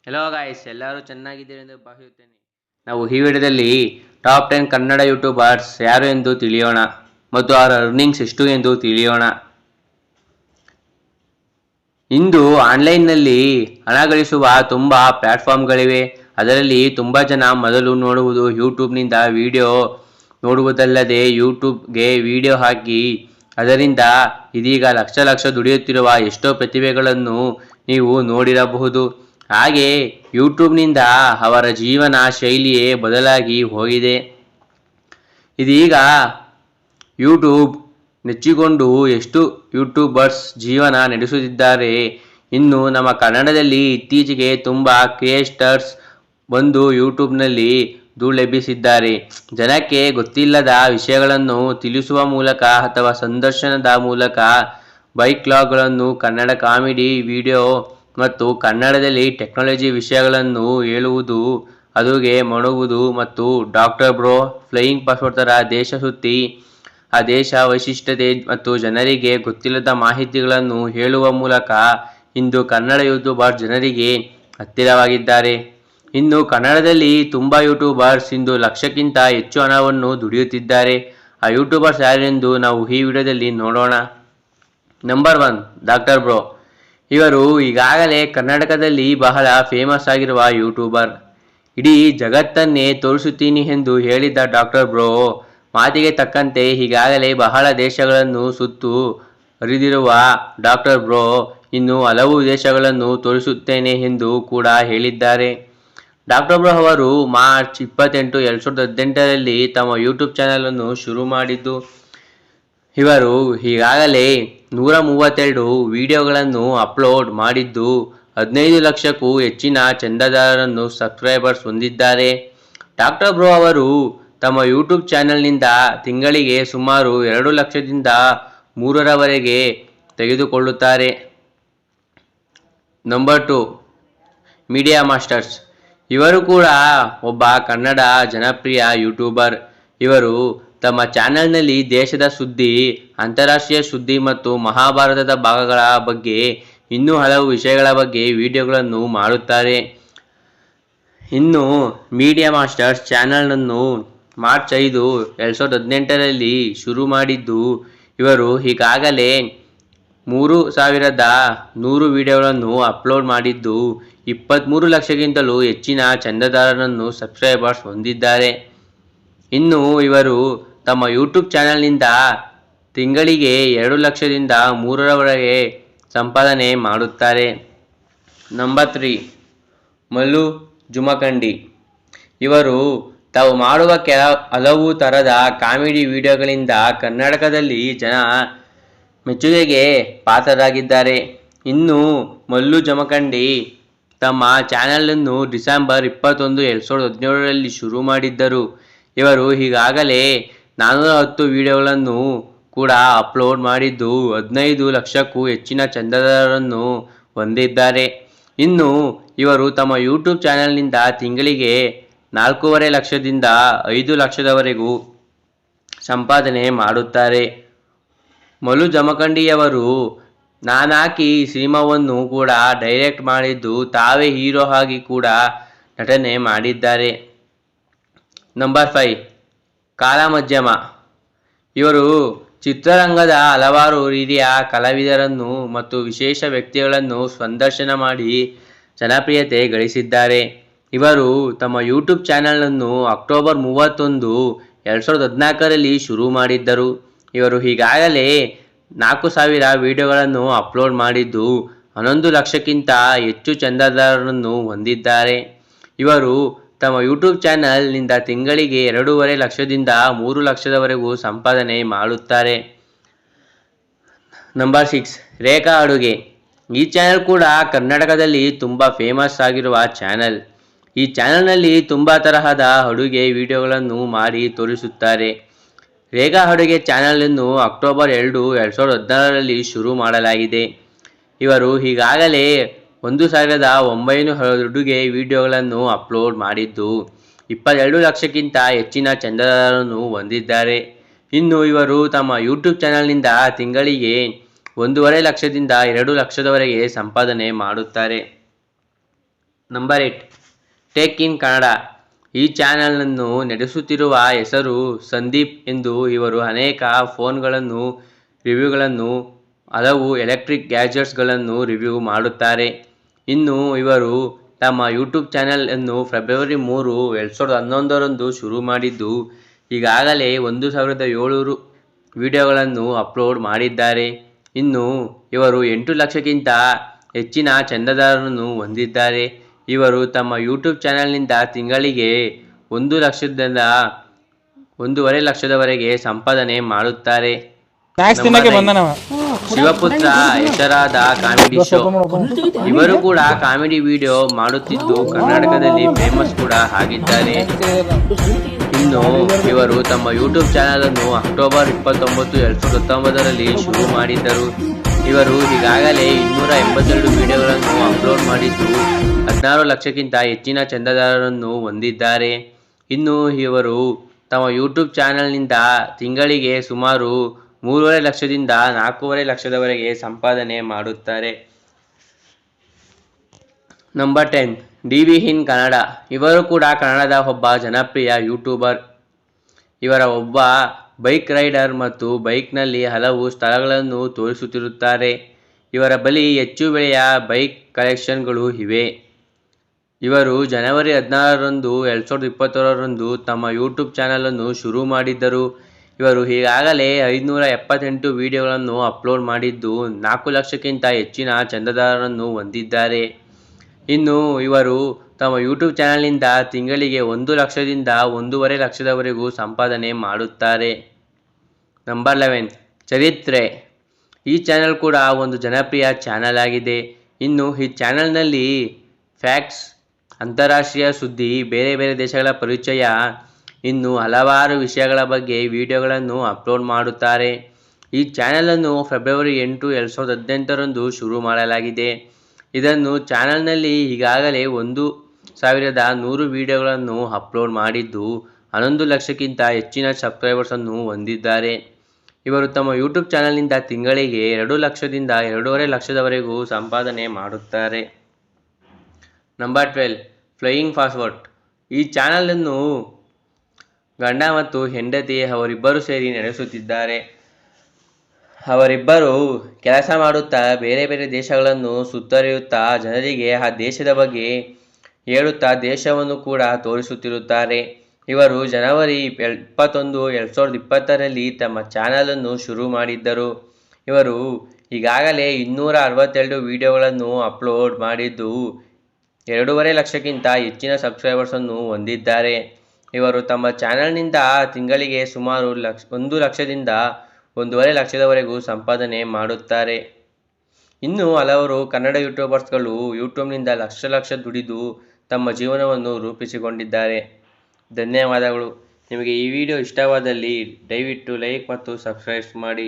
Hello guys, ಎಲ್ಲರೂ ಚೆನ್ನಾಗಿದ್ದೀರಿ ಎಂದು ಭಾವಿಸುತ್ತೇನೆ. ನಾವು ಈ ವಿಡಿಯೋದಲ್ಲಿ ಟಾಪ್ 10 ಕನ್ನಡ ಯೂಟ್ಯೂಬರ್ಸ್ ಯಾರು ಎಂದು ತಿಳಿಯೋಣ ಮತ್ತು ಅವರ ಅರ್ನಿಂಗ್ಸ್ ಎಷ್ಟು ಎಂದು ತಿಳಿಯೋಣ. ಇಂದು ಆನ್ಲೈನ್ನಲ್ಲಿ ಹಣ ಗಳಿಸುವ ತುಂಬ ಪ್ಲ್ಯಾಟ್ಫಾರ್ಮ್ಗಳಿವೆ. ಅದರಲ್ಲಿ ತುಂಬ ಜನ ಮೊದಲು ನೋಡುವುದು ಯೂಟ್ಯೂಬ್ನಿಂದ ವಿಡಿಯೋ ನೋಡುವುದಲ್ಲದೆ ಯೂಟ್ಯೂಬ್ಗೆ ವಿಡಿಯೋ ಹಾಕಿ ಅದರಿಂದ ಇದೀಗ ಲಕ್ಷ ದುಡಿಯುತ್ತಿರುವ ಎಷ್ಟೋ ಪ್ರತಿಭೆಗಳನ್ನು ನೀವು ನೋಡಿರಬಹುದು. ಹಾಗೆ ಯೂಟ್ಯೂಬ್ನಿಂದ ಅವರ ಜೀವನ ಶೈಲಿಯೇ ಬದಲಾಗಿ ಹೋಗಿದೆ. ಇದೀಗ ಯೂಟ್ಯೂಬ್ ನೆಚ್ಚಿಕೊಂಡು ಎಷ್ಟು ಯೂಟ್ಯೂಬರ್ಸ್ ಜೀವನ ನಡೆಸುತ್ತಿದ್ದಾರೆ. ಇನ್ನು ನಮ್ಮ ಕನ್ನಡದಲ್ಲಿ ಇತ್ತೀಚೆಗೆ ತುಂಬ ಕ್ರಿಯೇಟರ್ಸ್ ಬಂದು ಯೂಟ್ಯೂಬ್ನಲ್ಲಿ ಧೂಳೆಬ್ಬಿಸಿದ್ದಾರೆ. ಜನಕ್ಕೆ ಗೊತ್ತಿಲ್ಲದ ವಿಷಯಗಳನ್ನು ತಿಳಿಸುವ ಮೂಲಕ ಅಥವಾ ಸಂದರ್ಶನದ ಮೂಲಕ ಬೈಕ್ ಲಾಗ್ಗಳನ್ನು, ಕನ್ನಡ ಕಾಮಿಡಿ ವಿಡಿಯೋ ಮತ್ತು ಕನ್ನಡದಲ್ಲಿ ಟೆಕ್ನಾಲಜಿ ವಿಷಯಗಳನ್ನು ಹೇಳುವುದು, ಅಡುಗೆ ಮಾಡುವುದು ಮತ್ತು ಡಾಕ್ಟರ್ ಬ್ರೋ, ಫ್ಲೈಯಿಂಗ್ ಪಾಸ್ಪೋರ್ಟ್ ಥರ ದೇಶ ಸುತ್ತಿ ಆ ದೇಶ ವೈಶಿಷ್ಟ್ಯತೆ ಮತ್ತು ಜನರಿಗೆ ಗೊತ್ತಿಲ್ಲದ ಮಾಹಿತಿಗಳನ್ನು ಹೇಳುವ ಮೂಲಕ ಇಂದು ಕನ್ನಡ ಯೂಟ್ಯೂಬರ್ ಜನರಿಗೆ ಹತ್ತಿರವಾಗಿದ್ದಾರೆ. ಇನ್ನು ಕನ್ನಡದಲ್ಲಿ ತುಂಬ ಯೂಟ್ಯೂಬರ್ಸ್ ಇಂದು ಲಕ್ಷಕ್ಕಿಂತ ಹೆಚ್ಚು ಹಣವನ್ನು ದುಡಿಯುತ್ತಿದ್ದಾರೆ. ಆ ಯೂಟ್ಯೂಬರ್ಸ್ ಯಾರೆಂದು ನಾವು ಈ ವಿಡಿಯೋದಲ್ಲಿ ನೋಡೋಣ. Number 1, doctor bro. ಇವರು ಈಗಾಗಲೇ ಕರ್ನಾಟಕದಲ್ಲಿ ಬಹಳ ಫೇಮಸ್ ಆಗಿರುವ ಯೂಟ್ಯೂಬರ್. ಇಡೀ ಜಗತ್ತನ್ನೇ ತೋರಿಸುತ್ತೀನಿ ಎಂದು ಹೇಳಿದ್ದ ಡಾಕ್ಟರ್ ಬ್ರೋ ಮಾತಿಗೆ ತಕ್ಕಂತೆ ಈಗಾಗಲೇ ಬಹಳ ದೇಶಗಳನ್ನು ಸುತ್ತು ಹರಿದಿರುವ ಡಾಕ್ಟರ್ ಬ್ರೋ ಇನ್ನು ಹಲವು ದೇಶಗಳನ್ನು ತೋರಿಸುತ್ತೇನೆ ಎಂದು ಕೂಡ ಹೇಳಿದ್ದಾರೆ. ಡಾಕ್ಟರ್ ಬ್ರೋ ಅವರು ಮಾರ್ಚ್ 28, 2018ರಲ್ಲಿ ತಮ್ಮ ಯೂಟ್ಯೂಬ್ ಚಾನಲನ್ನು ಶುರು ಮಾಡಿದ್ದು. ಇವರು ಈಗಾಗಲೇ 132 ವಿಡಿಯೋಗಳನ್ನು ಅಪ್ಲೋಡ್ ಮಾಡಿದ್ದು 15 ಲಕ್ಷಕ್ಕೂ ಹೆಚ್ಚಿನ ಚಂದಾದಾರರನ್ನು ಸಬ್ಸ್ಕ್ರೈಬರ್ಸ್ ಹೊಂದಿದ್ದಾರೆ. ಡಾಕ್ಟರ್ ಬ್ರೋ ಅವರು ತಮ್ಮ ಯೂಟ್ಯೂಬ್ ಚಾನಲ್ನಿಂದ ತಿಂಗಳಿಗೆ ಸುಮಾರು 2 ಲಕ್ಷದಿಂದ 3ರವರೆಗೆ ತೆಗೆದುಕೊಳ್ಳುತ್ತಾರೆ. Number 2, media masters. ಇವರು ಕೂಡ ಒಬ್ಬ ಕನ್ನಡ ಜನಪ್ರಿಯ ಯೂಟ್ಯೂಬರ್. ಇವರು ತಮ್ಮ ಚಾನೆಲ್ನಲ್ಲಿ ದೇಶದ ಸುದ್ದಿ, ಅಂತಾರಾಷ್ಟ್ರೀಯ ಸುದ್ದಿ ಮತ್ತು ಮಹಾಭಾರತದ ಭಾಗಗಳ ಬಗ್ಗೆ ಇನ್ನೂ ಹಲವು ವಿಷಯಗಳ ಬಗ್ಗೆ ವಿಡಿಯೋಗಳನ್ನು ಮಾಡುತ್ತಾರೆ. ಇನ್ನು ಮೀಡಿಯಾ ಮಾಸ್ಟರ್ಸ್ ಚಾನಲನ್ನು ಮಾರ್ಚ್ 5, 2018ರಲ್ಲಿ ಶುರು ಮಾಡಿದ್ದು. ಇವರು ಈಗಾಗಲೇ 3100 ವಿಡಿಯೋಗಳನ್ನು ಅಪ್ಲೋಡ್ ಮಾಡಿದ್ದು 23 ಲಕ್ಷಕ್ಕಿಂತಲೂ ಹೆಚ್ಚಿನ ಚಂದಾದಾರರನ್ನು ಸಬ್ಸ್ಕ್ರೈಬರ್ಸ್ ಹೊಂದಿದ್ದಾರೆ. ಇನ್ನು ಇವರು ತಮ್ಮ ಯೂಟ್ಯೂಬ್ ಚಾನಲ್ನಿಂದ ತಿಂಗಳಿಗೆ 2 ಲಕ್ಷದಿಂದ 3ರವರೆಗೆ ಸಂಪಾದನೆ ಮಾಡುತ್ತಾರೆ. ನಂಬರ್ 3, ಮಲ್ಲು ಜಮಖಂಡಿ. ಇವರು ತಾವು ಮಾಡುವ ಹಲವು ಥರದ ಕಾಮಿಡಿ ವಿಡಿಯೋಗಳಿಂದ ಕರ್ನಾಟಕದಲ್ಲಿ ಜನ ಮೆಚ್ಚುಗೆಗೆ ಪಾತ್ರರಾಗಿದ್ದಾರೆ. ಇನ್ನು ಮಲ್ಲು ಜಮಖಂಡಿ ತಮ್ಮ ಚಾನಲನ್ನು ಡಿಸೆಂಬರ್ 21, 2017ರಲ್ಲಿ ಶುರು ಮಾಡಿದ್ದರು. ಇವರು ಈಗಾಗಲೇ 410 ವಿಡಿಯೋಗಳನ್ನು ಕೂಡ ಅಪ್ಲೋಡ್ ಮಾಡಿದ್ದು 15 ಲಕ್ಷಕ್ಕೂ ಹೆಚ್ಚಿನ ಚಂದಾದಾರರನ್ನು ಹೊಂದಿದ್ದಾರೆ. ಇನ್ನು ಇವರು ತಮ್ಮ ಯೂಟ್ಯೂಬ್ ಚಾನಲ್ನಿಂದ ತಿಂಗಳಿಗೆ 4.5 ಲಕ್ಷದಿಂದ 5 ಲಕ್ಷದವರೆಗೂ ಸಂಪಾದನೆ ಮಾಡುತ್ತಾರೆ. ಮಲ್ಲು ಜಮಖಂಡಿಯವರು ನಾನಾಕಿ ಸಿನಿಮಾವನ್ನು ಕೂಡ ಡೈರೆಕ್ಟ್ ಮಾಡಿದ್ದು ತಾವೇ ಹೀರೋ ಆಗಿ ಕೂಡ ನಟನೆ ಮಾಡಿದ್ದಾರೆ. ನಂಬರ್ 5, ಕಾಲಮಧ್ಯಮ. ಇವರು ಚಿತ್ರರಂಗದ ಹಲವಾರು ಹಿರಿಯ ಕಲಾವಿದರನ್ನು ಮತ್ತು ವಿಶೇಷ ವ್ಯಕ್ತಿಗಳನ್ನು ಸಂದರ್ಶನ ಮಾಡಿ ಜನಪ್ರಿಯತೆ ಗಳಿಸಿದ್ದಾರೆ. ಇವರು ತಮ್ಮ ಯೂಟ್ಯೂಬ್ ಚಾನಲನ್ನು ಅಕ್ಟೋಬರ್ 31, 2014ರಲ್ಲಿ ಶುರು ಮಾಡಿದ್ದರು. ಇವರು ಈಗಾಗಲೇ 4000 ವಿಡಿಯೋಗಳನ್ನು ಅಪ್ಲೋಡ್ ಮಾಡಿದ್ದು 11 ಲಕ್ಷಕ್ಕಿಂತ ಹೆಚ್ಚು ಚಂದಾದಾರರನ್ನು ಹೊಂದಿದ್ದಾರೆ. ಇವರು ತಮ್ಮ ಯೂಟ್ಯೂಬ್ ಚಾನಲ್ನಿಂದ ತಿಂಗಳಿಗೆ 2.5 ಲಕ್ಷದಿಂದ 3 ಲಕ್ಷದವರೆಗೂ ಸಂಪಾದನೆ ಮಾಡುತ್ತಾರೆ. ನಂಬರ್ 6, ರೇಖಾ ಅಡುಗೆ. ಈ ಚಾನೆಲ್ ಕೂಡ ಕರ್ನಾಟಕದಲ್ಲಿ ತುಂಬ ಫೇಮಸ್ ಆಗಿರುವ ಚಾನೆಲ್. ಈ ಚಾನೆಲ್ನಲ್ಲಿ ತುಂಬ ತರಹದ ಅಡುಗೆ ವಿಡಿಯೋಗಳನ್ನು ಮಾಡಿ ತೋರಿಸುತ್ತಾರೆ. ರೇಖಾ ಅಡುಗೆ ಚಾನಲನ್ನು ಅಕ್ಟೋಬರ್ 2, 2014ರಲ್ಲಿ ಶುರು ಮಾಡಲಾಗಿದೆ. ಇವರು ಈಗಾಗಲೇ 1900 ಅಡುಗೆ ವಿಡಿಯೋಗಳನ್ನು ಅಪ್ಲೋಡ್ ಮಾಡಿದ್ದು 22 ಲಕ್ಷಕ್ಕಿಂತ ಹೆಚ್ಚಿನ ಚಂದಾದಾರರನ್ನು ಹೊಂದಿದ್ದಾರೆ. ಇನ್ನು ಇವರು ತಮ್ಮ ಯೂಟ್ಯೂಬ್ ಚಾನಲ್ನಿಂದ ತಿಂಗಳಿಗೆ 1.5 ಲಕ್ಷದಿಂದ 2 ಲಕ್ಷದವರೆಗೆ ಸಂಪಾದನೆ ಮಾಡುತ್ತಾರೆ. Number 8 tech in Kannada. ಈ ಚಾನೆಲ್ನನ್ನು ನಡೆಸುತ್ತಿರುವ ಹೆಸರು ಸಂದೀಪ್ ಎಂದು. ಇವರು ಅನೇಕ ಫೋನ್ಗಳನ್ನು ರಿವ್ಯೂಗಳನ್ನು, ಹಲವು ಎಲೆಕ್ಟ್ರಿಕ್ ಗ್ಯಾಜೆಟ್ಸ್ಗಳನ್ನು ರಿವ್ಯೂ ಮಾಡುತ್ತಾರೆ. ಇನ್ನು ಇವರು ತಮ್ಮ ಯೂಟ್ಯೂಬ್ ಚಾನೆಲ್ ಅನ್ನು ಫೆಬ್ರವರಿ 3, 2011ರಂದು ಶುರು ಮಾಡಿದ್ದು, ಈಗಾಗಲೇ 1700 ವಿಡಿಯೋಗಳನ್ನು ಅಪ್ಲೋಡ್ ಮಾಡಿದ್ದಾರೆ. ಇನ್ನು ಇವರು 8 ಲಕ್ಷಕ್ಕಿಂತ ಹೆಚ್ಚಿನ ಚಂದಾದಾರರನ್ನು ಹೊಂದಿದ್ದಾರೆ. ಇವರು ತಮ್ಮ ಯೂಟ್ಯೂಬ್ ಚಾನೆಲ್ನಿಂದ ತಿಂಗಳಿಗೆ 1 ಲಕ್ಷದಿಂದ 1.5 ಲಕ್ಷದವರೆಗೆ ಸಂಪಾದನೆ ಮಾಡುತ್ತಾರೆ. ಶಿವಪುತ್ರ ಹೆಸರಾದ ಕಾಮಿಡಿ ಶೋ. ಇವರು ಕೂಡ ಕಾಮಿಡಿ ವಿಡಿಯೋ ಮಾಡುತ್ತಿದ್ದು ಕರ್ನಾಟಕದಲ್ಲಿ ಫೇಮಸ್ ಕೂಡ ಆಗಿದ್ದಾರೆ. ಇನ್ನು ಇವರು ತಮ್ಮ ಯೂಟ್ಯೂಬ್ ಚಾನೆಲ್ ಅನ್ನು ಅಕ್ಟೋಬರ್ 29, 2019ರಲ್ಲಿ ಶುರು ಮಾಡಿದ್ದರು. ಇವರು ಈಗಾಗಲೇ 282 ವಿಡಿಯೋಗಳನ್ನು ಅಪ್ಲೋಡ್ ಮಾಡಿದ್ದು 16 ಲಕ್ಷಕ್ಕಿಂತ ಹೆಚ್ಚಿನ ಚಂದಾದಾರರನ್ನು ಹೊಂದಿದ್ದಾರೆ. ಇನ್ನು ಇವರು ತಮ್ಮ ಯೂಟ್ಯೂಬ್ ಚಾನೆಲ್ನಿಂದ ತಿಂಗಳಿಗೆ ಸುಮಾರು 3.5 ಲಕ್ಷದಿಂದ 4.5 ಲಕ್ಷದವರೆಗೆ ಸಂಪಾದನೆ ಮಾಡುತ್ತಾರೆ. ನಂಬರ್ 10 ಡಿವಿ ಇನ್ ಕನ್ನಡ. ಇವರು ಕೂಡ ಕನ್ನಡದ ಒಬ್ಬ ಜನಪ್ರಿಯ ಯೂಟ್ಯೂಬರ್. ಇವರ ಒಬ್ಬ ಬೈಕ್ ರೈಡರ್ ಮತ್ತು ಬೈಕ್ನಲ್ಲಿ ಹಲವು ಸ್ಥಳಗಳನ್ನು ತೋರಿಸುತ್ತಿರುತ್ತಾರೆ. ಇವರ ಬಳಿ ಹೆಚ್ಚು ಬೆಲೆಯ ಬೈಕ್ ಕಲೆಕ್ಷನ್ಗಳು ಇವೆ. ಇವರು ಜನವರಿ 16ರಂದು 2021ರಂದು ತಮ್ಮ ಯೂಟ್ಯೂಬ್ ಚಾನಲನ್ನು ಶುರು ಮಾಡಿದ್ದರು. ಇವರು ಈಗಾಗಲೇ 578 ವಿಡಿಯೋಗಳನ್ನು ಅಪ್ಲೋಡ್ ಮಾಡಿದ್ದು 4 ಲಕ್ಷಕ್ಕಿಂತ ಹೆಚ್ಚಿನ ಚಂದಾದಾರರನ್ನು ಹೊಂದಿದ್ದಾರೆ. ಇನ್ನು ಇವರು ತಮ್ಮ ಯೂಟ್ಯೂಬ್ ಚಾನೆಲ್ನಿಂದ ತಿಂಗಳಿಗೆ 1 ಲಕ್ಷದಿಂದ 1.5 ಲಕ್ಷದವರೆಗೂ ಸಂಪಾದನೆ ಮಾಡುತ್ತಾರೆ. ನಂಬರ್ 11 ಚರಿತ್ರೆ. ಈ ಚಾನೆಲ್ ಕೂಡ ಒಂದು ಜನಪ್ರಿಯ ಚಾನೆಲ್ ಆಗಿದೆ. ಇನ್ನು ಈ ಚಾನೆಲ್ನಲ್ಲಿ ಫ್ಯಾಕ್ಟ್ಸ್, ಅಂತಾರಾಷ್ಟ್ರೀಯ ಸುದ್ದಿ, ಬೇರೆ ಬೇರೆ ದೇಶಗಳ ಪರಿಚಯ, ಇನ್ನು ಹಲವಾರು ವಿಷಯಗಳ ಬಗ್ಗೆ ವಿಡಿಯೋಗಳನ್ನು ಅಪ್ಲೋಡ್ ಮಾಡುತ್ತಾರೆ. ಈ ಚಾನೆಲನ್ನು ಫೆಬ್ರವರಿ 8, 2018ರಂದು ಶುರು ಮಾಡಲಾಗಿದೆ. ಇದನ್ನು ಚಾನೆಲ್ನಲ್ಲಿ ಈಗಾಗಲೇ 1100 ವಿಡಿಯೋಗಳನ್ನು ಅಪ್ಲೋಡ್ ಮಾಡಿದ್ದು 11 ಲಕ್ಷಕ್ಕಿಂತ ಹೆಚ್ಚಿನ ಸಬ್ಸ್ಕ್ರೈಬರ್ಸನ್ನು ಹೊಂದಿದ್ದಾರೆ. ಇವರು ತಮ್ಮ ಯೂಟ್ಯೂಬ್ ಚಾನೆಲ್ನಿಂದ ತಿಂಗಳಿಗೆ 2 ಲಕ್ಷದಿಂದ 2.5 ಲಕ್ಷದವರೆಗೂ ಸಂಪಾದನೆ ಮಾಡುತ್ತಾರೆ. ನಂಬರ್ 12 ಫ್ಲೈಯಿಂಗ್ ಫಾಸ್ವರ್ಡ್. ಈ ಚಾನೆಲನ್ನು ಗಂಡ ಮತ್ತು ಹೆಂಡತಿ ಅವರಿಬ್ಬರು ಸೇರಿ ನಡೆಸುತ್ತಿದ್ದಾರೆ. ಅವರಿಬ್ಬರು ಕೆಲಸ ಮಾಡುತ್ತಾ ಬೇರೆ ಬೇರೆ ದೇಶಗಳನ್ನು ಸುತ್ತರಿಯುತ್ತಾ ಜನರಿಗೆ ಆ ದೇಶದ ಬಗ್ಗೆ ಹೇಳುತ್ತಾ ದೇಶವನ್ನು ಕೂಡ ತೋರಿಸುತ್ತಿರುತ್ತಾರೆ. ಇವರು ಜನವರಿ 21, 2020ರಲ್ಲಿ ತಮ್ಮ ಚಾನಲನ್ನು ಶುರು ಮಾಡಿದ್ದರು. ಇವರು ಈಗಾಗಲೇ 262 ವಿಡಿಯೋಗಳನ್ನು ಅಪ್ಲೋಡ್ ಮಾಡಿದ್ದು 2.5 ಲಕ್ಷಕ್ಕಿಂತ ಹೆಚ್ಚಿನ ಸಬ್ಸ್ಕ್ರೈಬರ್ಸನ್ನು ಹೊಂದಿದ್ದಾರೆ. ಇವರು ತಮ್ಮ ಚಾನೆಲ್ನಿಂದ ತಿಂಗಳಿಗೆ ಸುಮಾರು 1 ಲಕ್ಷದಿಂದ 1.5 ಲಕ್ಷದವರೆಗೂ ಸಂಪಾದನೆ ಮಾಡುತ್ತಾರೆ. ಇನ್ನು ಹಲವರು ಕನ್ನಡ ಯೂಟ್ಯೂಬರ್ಸ್ಗಳು ಯೂಟ್ಯೂಬ್ನಿಂದ ಲಕ್ಷ ದುಡಿದು ತಮ್ಮ ಜೀವನವನ್ನು ರೂಪಿಸಿಕೊಂಡಿದ್ದಾರೆ. ಧನ್ಯವಾದಗಳು. ನಿಮಗೆ ಈ ವಿಡಿಯೋ ಇಷ್ಟವಾದಲ್ಲಿ ದಯವಿಟ್ಟು ಲೈಕ್ ಮತ್ತು ಸಬ್ಸ್ಕ್ರೈಬ್ ಮಾಡಿ.